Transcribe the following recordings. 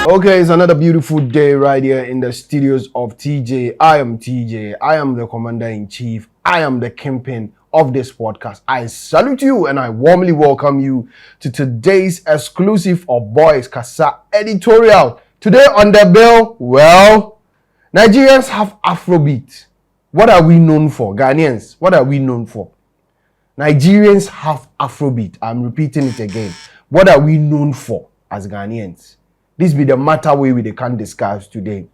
Okay, it's another beautiful day right here in the studios of TJ. I am TJ. I am the commander-in-chief. I am the kingpin of this podcast. I salute you and I warmly welcome you to today's exclusive of Boys Kasa editorial. Today on the bill, well, Nigerians have afrobeat. What are we known for? Ghanaians, what are we known for? Nigerians have afrobeat. I'm repeating it again. What are we known for as Ghanaians? This be the matter we can discuss today.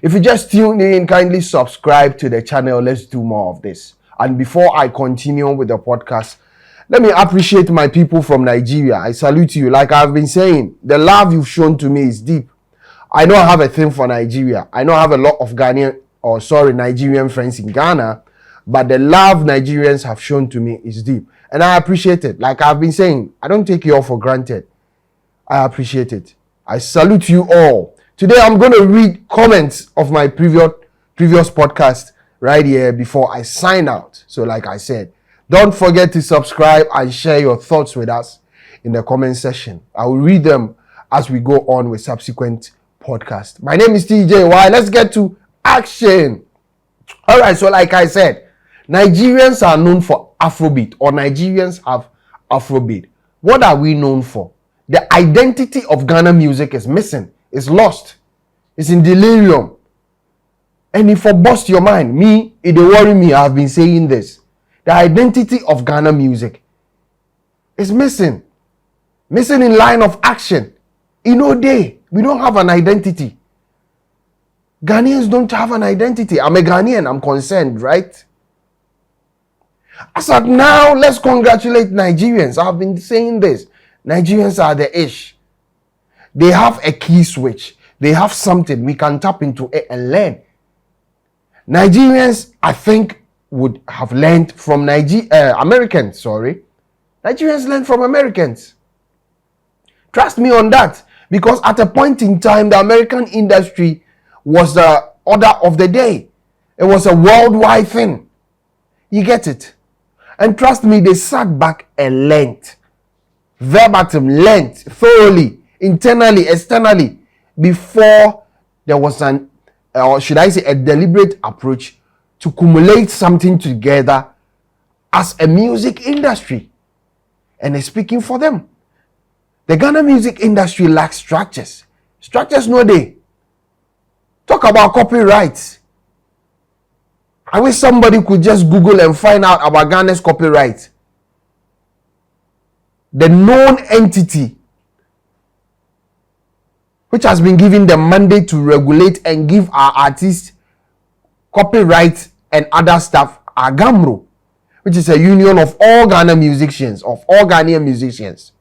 If you just tuned in, kindly subscribe to the channel. Let's do more of this. And before I continue with the podcast, let me appreciate my people from Nigeria. I salute you. Like I've been saying, the love you've shown to me is deep. I know I have a thing for Nigeria. I know I have a lot of Nigerian friends in Ghana, but the love Nigerians have shown to me is deep. And I appreciate it. Like I've been saying, I don't take you all for granted. I appreciate it. I salute you all. Today I'm going to read comments of my previous podcast right here before I sign out. So like I said, don't forget to subscribe and share your thoughts with us in the comment section. I will read them as we go on with subsequent podcasts. My name is TJ. Why? Let's get to action. All right, so like I said, Nigerians are known for Afrobeat, or Nigerians have Afrobeat. What are we known for? The identity of Ghana music is missing. It's lost. It's in delirium. And if it bust your mind, it worry me. I've been saying this. The identity of Ghana music is missing. Missing in line of action. In no day, we don't have an identity. Ghanaians don't have an identity. I'm a Ghanaian. I'm concerned, right? As of now, let's congratulate Nigerians. I've been saying this. Nigerians are the ish. They have a key switch. They have something. We can tap into it and learn. Nigerians, I think, would have learned from Americans, Nigerians learn from Americans. Trust me on that. Because at a point in time, the American industry was the order of the day. It was a worldwide thing. You get it? And trust me, they sat back and learned. Verbatim, learned thoroughly, internally, externally, before there was a deliberate approach to accumulate something together as a music industry. And it's speaking for them. The Ghana music industry lacks structures. Structures no day. Talk about copyrights. I wish somebody could just Google and find out about Ghana's copyright. The known entity which has been given the mandate to regulate and give our artists copyright and other stuff are GAMRO, which is a union of all Ghana musicians, of all Ghanaian musicians.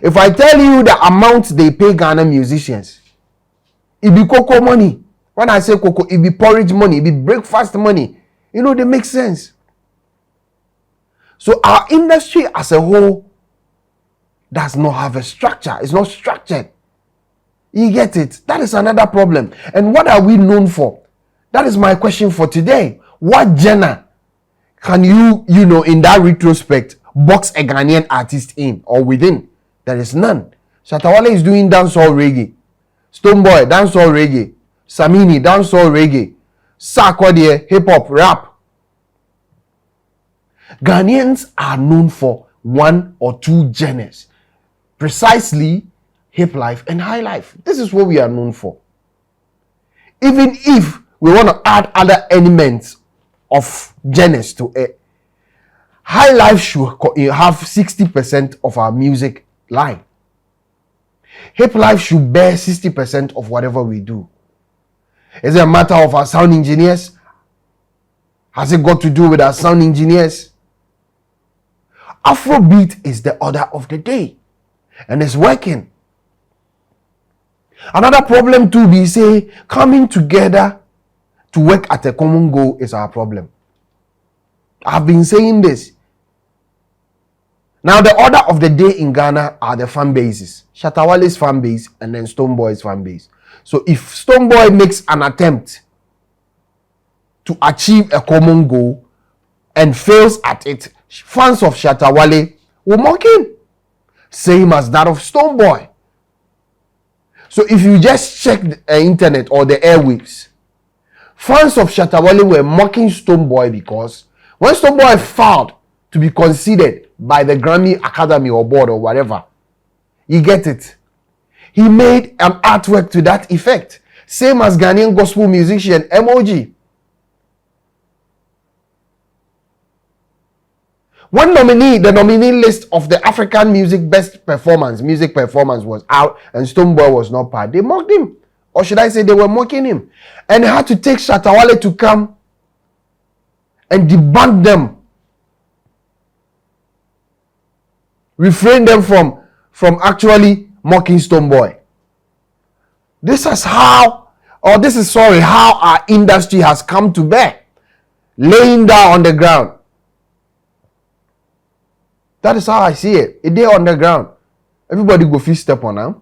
If I tell you the amount they pay Ghana musicians, it be cocoa money. When I say cocoa, it be porridge money, it be breakfast money. You know, they make sense. So our industry as a whole does not have a structure. It's not structured. You get it? That is another problem. And what are we known for? That is my question for today. What genre can you in that retrospect, box a Ghanaian artist in or within? There is none. Shatawale is doing dancehall reggae. Stonebwoy, dancehall reggae. Samini, dancehall reggae. Sarkodie, hip-hop, rap. Ghanaians are known for one or two genres. Precisely hip life and high life. This is what we are known for. Even if we want to add other elements of genres to it, high life should have 60% of our music line. Hip life should bear 60% of whatever we do. Is it a matter of our sound engineers? Has it got to do with our sound engineers? Afrobeat is the order of the day. And it's working. Another problem too, we say coming together to work at a common goal is our problem. I've been saying this. Now, the order of the day in Ghana are the fan bases. Shatawale's fan base and then Stonebwoy's fan base. So if Stonebwoy makes an attempt to achieve a common goal and fails at it, fans of Shatawale will mock him. Same as that of Stonebwoy. So if you just check the internet or the airwaves, fans of Shatta Wale were mocking Stonebwoy because when Stonebwoy failed to be considered by the Grammy Academy or board or whatever, you get it. He made an artwork to that effect. Same as Ghanaian gospel musician MOG. When the nominee list of the African music best performance, music performance was out and Stonebwoy was not part, they mocked him. Or should I say they were mocking him. And they had to take Shatta Wale to come and debunk them. Refrain them from actually mocking Stonebwoy. This is how our industry has come to bear. Laying down on the ground. That is how I see it. It there on the ground. Everybody go feel step on them.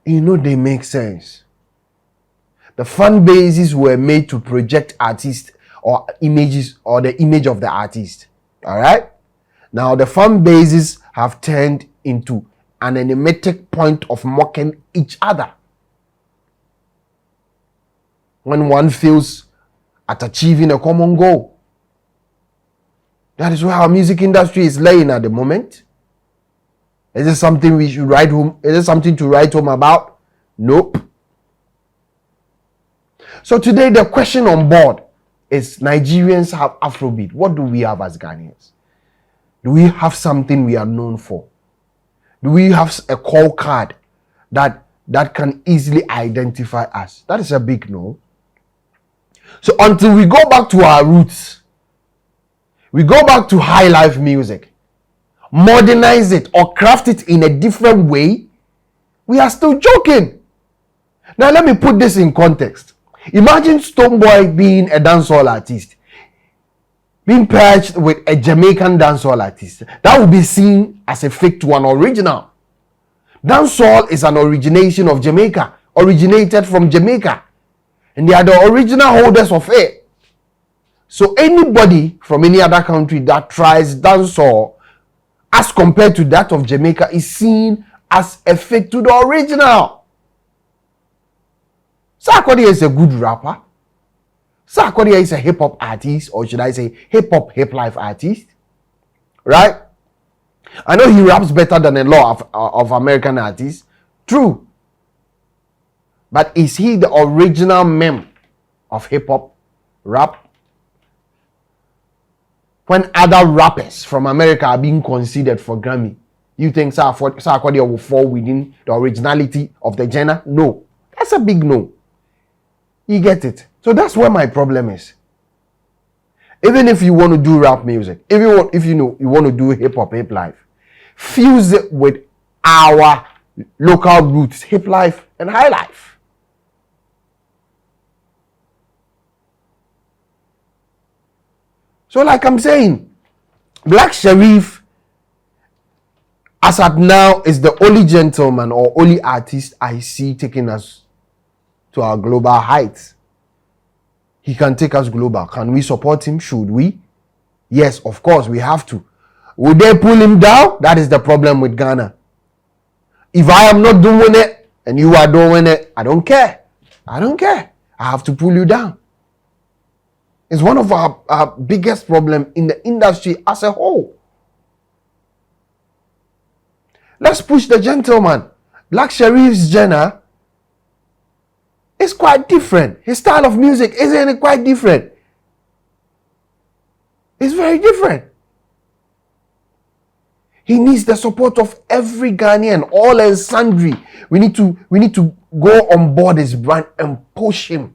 You know they make sense. The fan bases were made to project artists or images or the image of the artist. All right? Now the fan bases have turned into an animatic point of mocking each other. When one feels at achieving a common goal. That is where our music industry is laying at the moment. Is it something we should write home? Is it something to write home about? Nope. So today the question on board is Nigerians have afrobeat. What do we have as Ghanaians? Do we have something we are known for? Do we have a call card that can easily identify us? That is a big no. So until we go back to our roots, we go back to high life music, modernize it or craft it in a different way, we are still joking. Now let me put this in context. Imagine Stonebwoy being a dancehall artist, being paired with a Jamaican dancehall artist. That would be seen as a fake to an original. Dancehall is an origination of Jamaica, originated from Jamaica. And they are the original holders of it. So anybody from any other country that tries dancehall as compared to that of Jamaica is seen as a fake to the original. Sarkodie is a good rapper. Sarkodie is a hip-hop artist, or should I say hip-hop, hip-life artist. Right? I know he raps better than a lot of American artists. True. But is he the original meme of hip-hop rap? When other rappers from America are being considered for Grammy, you think Sarkodie will fall within the originality of the genre? No. That's a big no. You get it? So that's where my problem is. Even if you want to do rap music, if you want to do hip-hop, hip life, fuse it with our local roots, hip life and high life. So like I'm saying, Black Sherif, as at now, is the only gentleman or only artist I see taking us to our global heights. He can take us global. Can we support him? Should we? Yes, of course, we have to. Would they pull him down? That is the problem with Ghana. If I am not doing it and you are doing it, I don't care. I don't care. I have to pull you down. It's one of our biggest problems in the industry as a whole. Let's push the gentleman. Black Sherif's genre is quite different. His style of music isn't it quite different? It's very different. He needs the support of every Ghanaian, all and sundry. We need to go on board his brand and push him.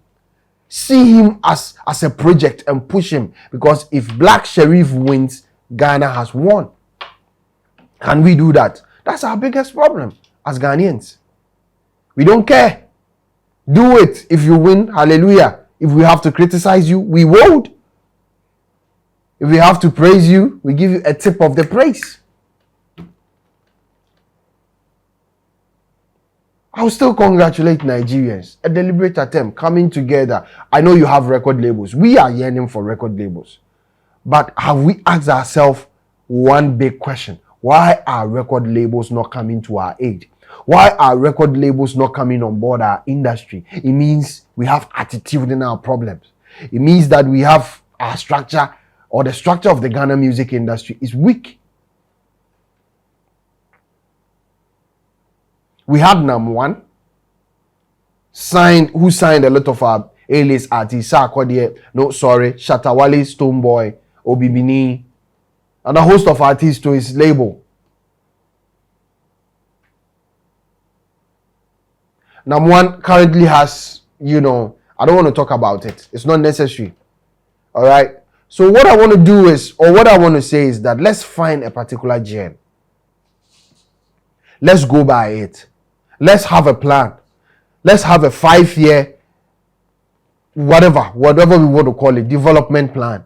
See him as a project and push him. Because if Black Sherif wins, Ghana has won. Can we do that? That's our biggest problem as Ghanaians. We don't care. Do it. If you win, hallelujah. If we have to criticize you, we won't. If we have to praise you, we give you a tip of the praise. I will still congratulate Nigerians. A deliberate attempt coming together. I know you have record labels. We are yearning for record labels. But have we asked ourselves one big question? Why are record labels not coming to our aid? Why are record labels not coming on board our industry? It means we have attitude in our problems. It means that we have our structure, or the structure of the Ghana music industry is weak. We had #1 who signed a lot of our A-list artists, Shatawale, Stonebwoy, Obibini, and a host of artists to his label. #1 currently has, I don't want to talk about it. It's not necessary. All right. So what I want to do is, or what I want to say is that let's find a particular gem. Let's go by it. Let's have a plan. Let's have a 5-year, whatever we want to call it, development plan,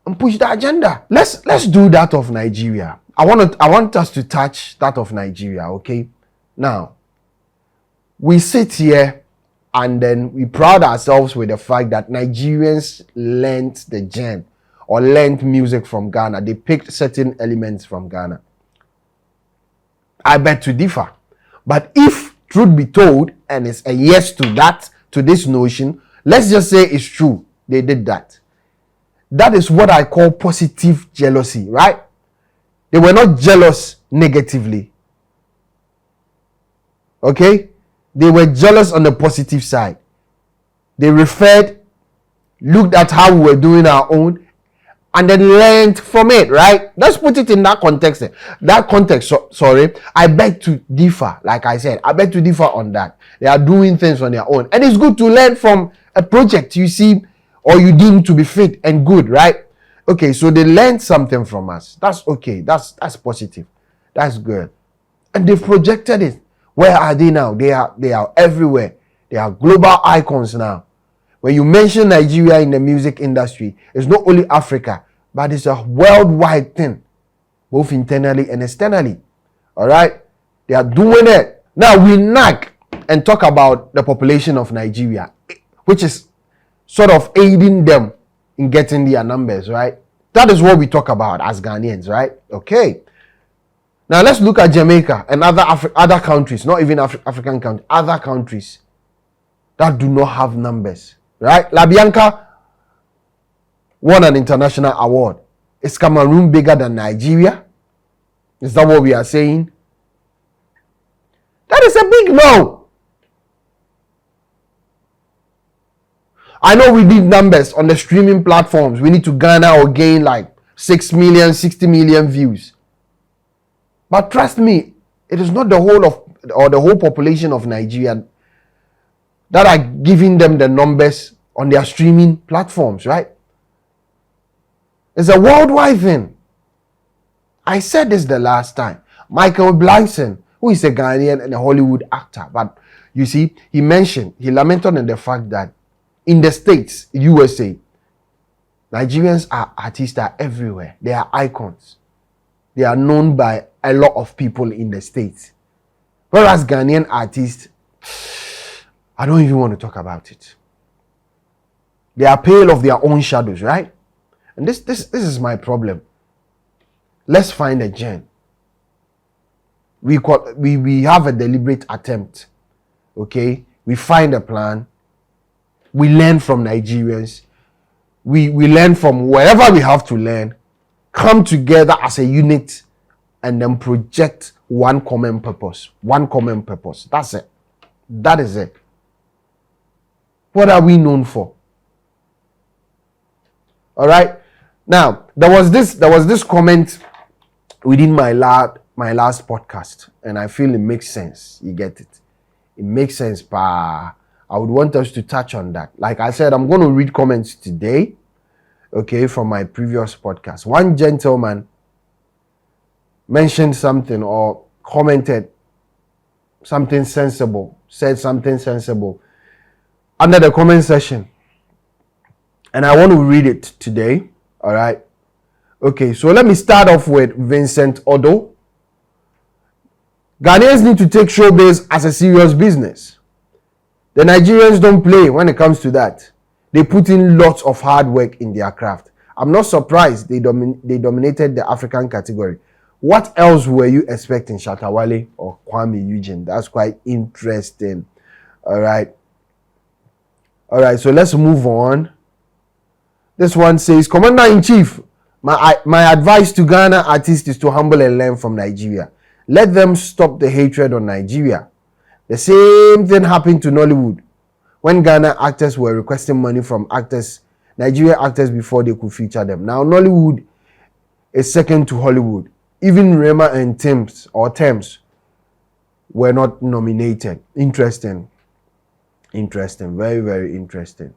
and push the agenda. Let's do that of Nigeria. I want us to touch that of Nigeria. Okay. Now, we sit here and then we pride ourselves with the fact that Nigerians learned the gem or learned music from Ghana. They picked certain elements from Ghana. I beg to differ. But if truth be told, and it's a yes to that, to this notion, let's just say it's true. They did that. That is what I call positive jealousy, right? They were not jealous negatively. Okay? They were jealous on the positive side. They looked at how we were doing our own, and then learned from it, right? Let's put it in that context. I beg to differ. Like I said, I beg to differ on that. They are doing things on their own. And it's good to learn from a project you see or you deem to be fit and good, right? Okay, so they learned something from us. That's okay. That's positive. That's good. And they've projected it. Where are they now? They are everywhere. They are global icons now. When you mention Nigeria in the music industry, it's not only Africa, but it's a worldwide thing, both internally and externally. All right? They are doing it. Now we nag and talk about the population of Nigeria, which is sort of aiding them in getting their numbers, right? That is what we talk about as Ghanaians, right? Okay. Now let's look at Jamaica and other countries, not even African countries, other countries that do not have numbers, right? La Bianca won an international award. Is Cameroon bigger than Nigeria? Is that what we are saying? That is a big no. I know we need numbers on the streaming platforms. We need to garner or gain like 6 million, 60 million views. But trust me, it is not the whole population of Nigeria that are giving them the numbers on their streaming platforms, right? It's a worldwide thing. I said this the last time. Michael Blyson, who is a Ghanaian and a Hollywood actor, but you see, he lamented on the fact that in the States, USA, Nigerians are artists that are everywhere. They are icons. They are known by a lot of people in the States. Whereas Ghanaian artists, I don't even want to talk about it. They are pale of their own shadows, right? And this is my problem. Let's find a gem. We have a deliberate attempt. Okay? We find a plan. We learn from Nigerians. We learn from wherever we have to learn. Come together as a unit and then project one common purpose. One common purpose. That's it. That is it. What are we known for? All right. Now, there was this comment within my last podcast, and I feel it makes sense. You get it? It makes sense, but I would want us to touch on that. Like I said, I'm going to read comments today, okay, from my previous podcast. One gentleman mentioned something or commented something sensible, said something sensible under the comment section. And I want to read it today. All right. Okay, so let me start off with Vincent Odo. Ghanaians need to take showbiz as a serious business. The Nigerians don't play when it comes to that. They put in lots of hard work in their craft. I'm not surprised they dominated the African category. What else were you expecting, Shatta Wale or Kwame Eugene? That's quite interesting. All right, so let's move on. This one says, Commander-in-Chief, my advice to Ghana artists is to humble and learn from Nigeria. Let them stop the hatred on Nigeria. The same thing happened to Nollywood when Ghana actors were requesting money from Nigerian actors before they could feature them. Now Nollywood is second to Hollywood. Even Rema and Thames were not nominated. Interesting. Very, very interesting.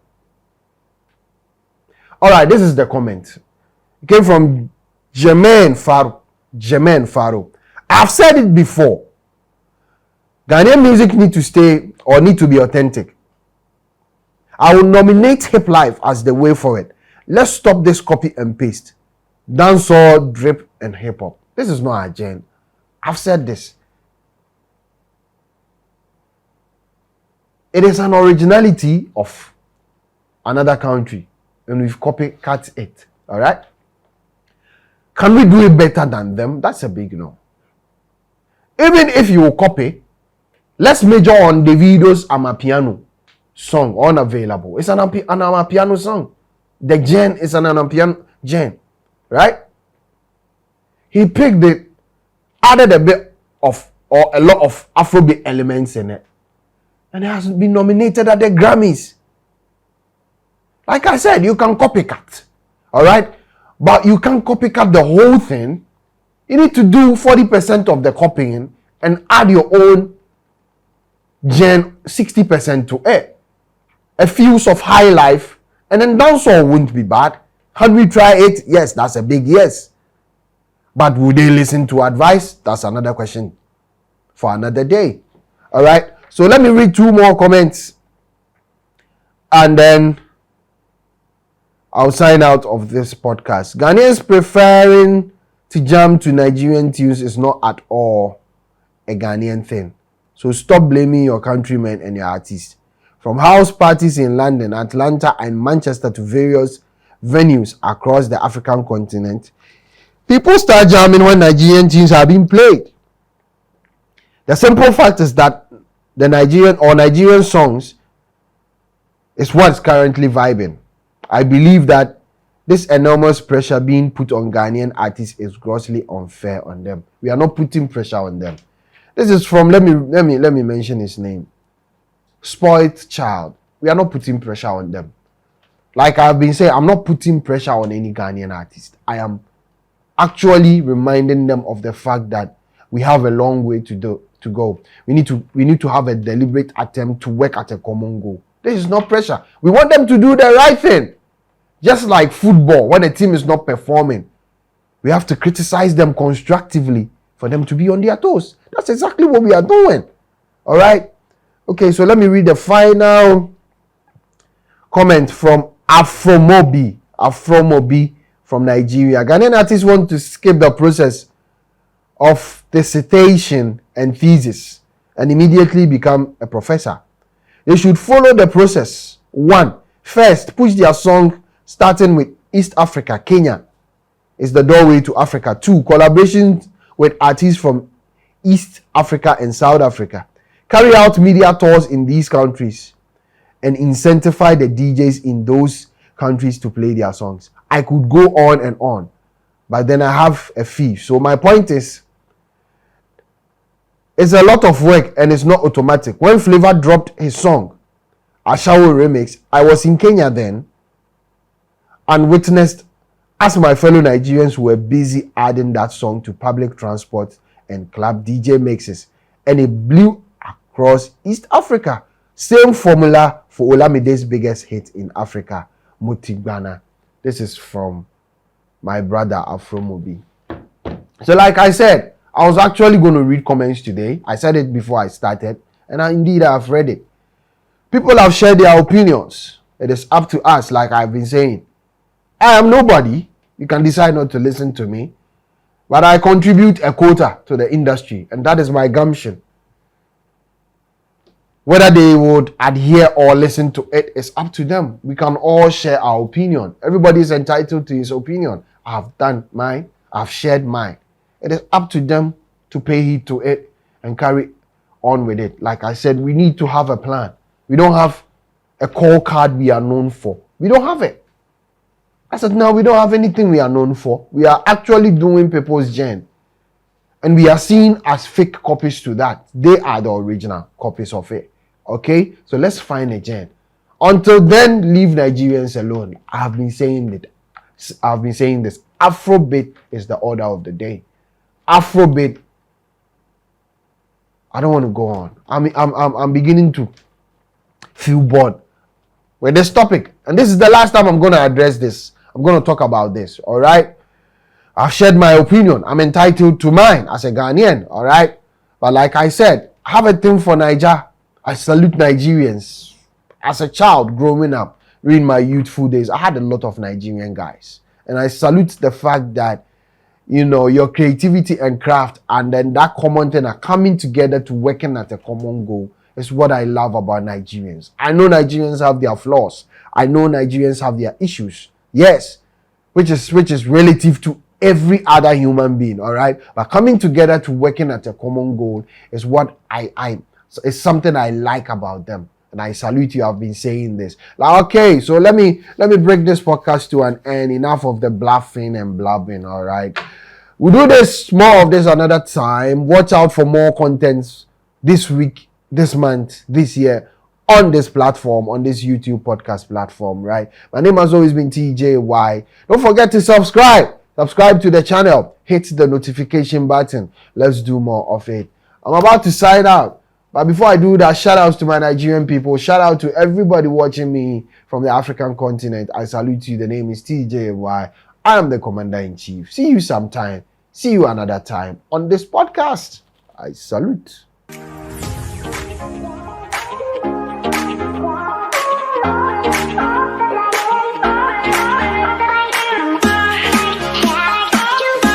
All right, this is the comment. It came from Jermaine Faro. I've said it before. Ghanaian music need to be authentic. I will nominate hip life as the way forward. Let's stop this copy and paste. Dancehall, drip, and hip hop. This is not a gen. I've said this. It is an originality of another country, and we've copycat it. All right? Can we do it better than them? That's a big no. Even if you copy, let's major on Davido's Amapiano song, unavailable. It's an Amapiano song. The gen is an Amapiano gen, right? He picked it, added a bit of, or a lot of afrobeat elements in it, and it has been nominated at the Grammys. Like I said, you can copycat, all right? But you can't copycat the whole thing. You need to do 40% of the copying and add your own gen 60% to it. A fuse of high life, and then dancehall wouldn't be bad. Had we try it? Yes, that's a big yes. But would they listen to advice? That's another question for another day. All right. So let me read 2 more comments, and then I'll sign out of this podcast. Ghanaians preferring to jam to Nigerian tunes is not at all a Ghanaian thing. So stop blaming your countrymen and your artists. From house parties in London, Atlanta, and Manchester to various venues across the African continent, people start jamming when Nigerian tunes are being played. The simple fact is that the Nigerian songs is what's currently vibing. I believe that this enormous pressure being put on Ghanaian artists is grossly unfair on them. We are not putting pressure on them. This is from, let me mention his name. Spoiled Child. We are not putting pressure on them. Like I've been saying, I'm not putting pressure on any Ghanaian artist. I am actually reminding them of the fact that we have a long way to go. We need to have a deliberate attempt to work at a common goal. This is not pressure. We want them to do the right thing. Just like football, when a team is not performing, we have to criticize them constructively for them to be on their toes. That's exactly what we are doing. All right? Okay, so let me read the final comment from Afromobi from Nigeria. Ghanaian artists want to skip the process of dissertation and thesis and immediately become a professor. They should follow the process. 1. First, push their song starting with East Africa. Kenya is the doorway to Africa. 2. Collaborations with artists from East Africa and South Africa. Carry out media tours in these countries and incentivize the DJs in those countries to play their songs. I could go on and on, but then I have a fee. So my point is, it's a lot of work and it's not automatic. When Flavor dropped his song, Ashawo Remix, I was in Kenya then and witnessed as my fellow Nigerians were busy adding that song to public transport and club DJ mixes, and it blew across East Africa. Same formula for Olamide's biggest hit in Africa, Motigbana. This is from my brother Afromobi. So like I said, I was actually going to read comments today. I said it before I started, and indeed I have read it. People have shared their opinions. It is up to us, like I've been saying. I am nobody. You can decide not to listen to me. But I contribute a quota to the industry, and that is my gumption. Whether they would adhere or listen to it is up to them. We can all share our opinion. Everybody is entitled to his opinion. I've done mine. I've shared mine. It is up to them to pay heed to it and carry on with it. Like I said, we need to have a plan. We don't have a call card we are known for. We don't have it. I said, no, we don't have anything we are known for. We are actually doing people's gen. And we are seen as fake copies to that. They are the original copies of it. Okay? So let's find a gen. Until then, leave Nigerians alone. I've been saying this. Afrobeat is the order of the day. Afrobeat. I don't want to go on. I'm beginning to feel bored with this topic. And this is the last time I'm going to address this. I'm going to talk about this. All right? I've shared my opinion. I'm entitled to mine as a Ghanaian. All right? But like I said, I have a thing for Niger. I salute Nigerians. As a child growing up, during my youthful days, I had a lot of Nigerian guys. And I salute the fact that, you know, your creativity and craft and then that common thing are coming together to working at a common goal is what I love about Nigerians. I know Nigerians have their flaws. I know Nigerians have their issues. Yes, which is relative to every other human being, all right? But coming together to working at a common goal is what it's something I like about them. And I salute you. I've been saying this. Like, okay, so let me break this podcast to an end. Enough of the bluffing and blabbing, all right? We'll do this, more of this another time. Watch out for more contents this week, this month, this year on this platform, on this YouTube podcast platform, right? My name has always been TJY. Don't forget to subscribe. Subscribe to the channel. Hit the notification button. Let's do more of it. I'm about to sign out. But before I do that, shout outs to my Nigerian people. Shout out to everybody watching me from the African continent. I salute you. The name is TJY. I am the Commander-in-Chief. See you sometime. See you another time on this podcast. I salute.